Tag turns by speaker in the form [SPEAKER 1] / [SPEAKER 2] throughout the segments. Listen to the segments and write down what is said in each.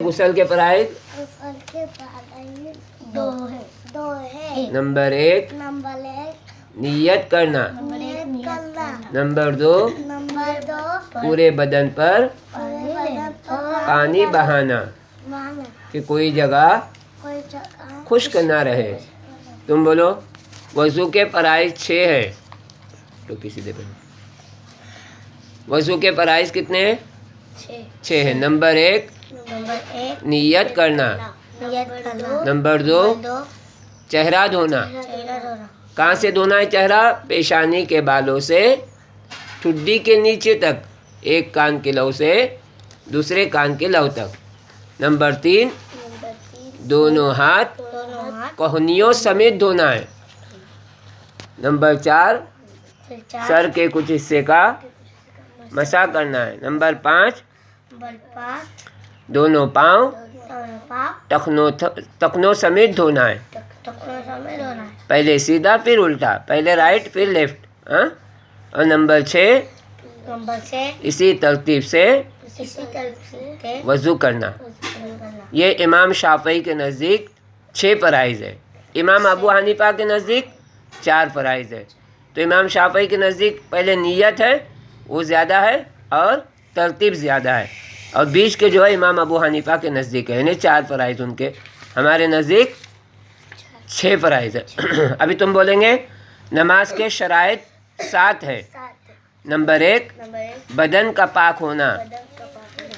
[SPEAKER 1] غسل کے فرائض
[SPEAKER 2] دو ہے۔
[SPEAKER 1] نمبر 1 نیت کرنا، نمبر 2 پورے بدن پر پانی بہانا کہ کوئی جگہ خشک نہ رہے۔ تم بولو وضو کے فرائض 6 ہے۔ تو کسی دے وضو کے فرائض کتنے ہیں؟ 6 ہے۔ نمبر 1 نیت کرنا، نمبر 2 چہرہ دھونا۔ کہاں سے دھونا ہے چہرہ؟ پیشانی کے بالوں سے ٹھڈی کے نیچے تک، ایک کان کے لو سے دوسرے کان کے لو تک۔ نمبر 3 دونوں ہاتھ کوہنیوں سمیت دھونا ہے۔ نمبر 4 سر کے کچھ حصے کا مسح کرنا ہے۔ نمبر 5 دونوں پاؤں ٹخنوں سمیت دھونا ہے۔ پہلے سیدھا پھر الٹا، پہلے رائٹ پھر لیفٹ۔ اور نمبر 6 اسی ترتیب سے وضو کرنا۔ یہ امام شافعی کے نزدیک 6 فرائض ہے، امام ابو حنیفہ کے نزدیک 4 فرائض ہے۔ تو امام شافعی کے نزدیک پہلے نیت ہے وہ زیادہ ہے اور ترتیب زیادہ ہے، اور بیچ کے جو ہے امام ابو حنیفہ کے نزدیک ہے، یعنی 4 فرائض ان کے، ہمارے نزدیک 6 فرائض ہے۔ ابھی تم بولیں گے نماز کے شرائط 7 ہے۔ نمبر 1 بدن کا پاک ہونا،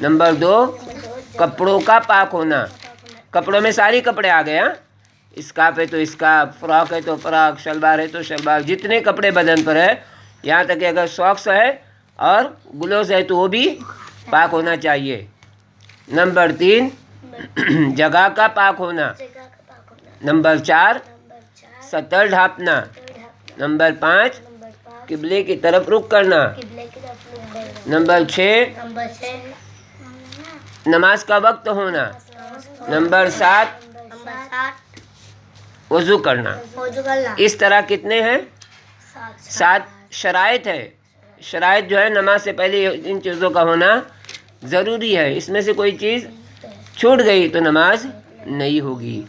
[SPEAKER 1] نمبر 2 کپڑوں کا پاک ہونا، کپڑوں میں ساری کپڑے آ گئے، اسکارف ہے تو اسکارف، فراک ہے تو فراک، شلوار ہے تو شلوار، جتنے کپڑے بدن پر ہے، یہاں تک کہ اگر ساکس ہے اور گلوز ہے تو وہ بھی پاک ہونا چاہیے۔ نمبر 3 جگہ کا پاک ہونا، نمبر 4 سطر ڈھانپنا، نمبر 5 قبلے کی طرف رخ کرنا، نمبر 6 نماز کا وقت ہونا، نمبر 7 وضو کرنا۔ اس طرح کتنے ہیں؟ 7 شرائط ہے۔ شرائط جو ہے نماز سے پہلے ان چیزوں کا ہونا ضروری ہے، اس میں سے کوئی چیز چھوٹ گئی تو نماز نہیں ہوگی۔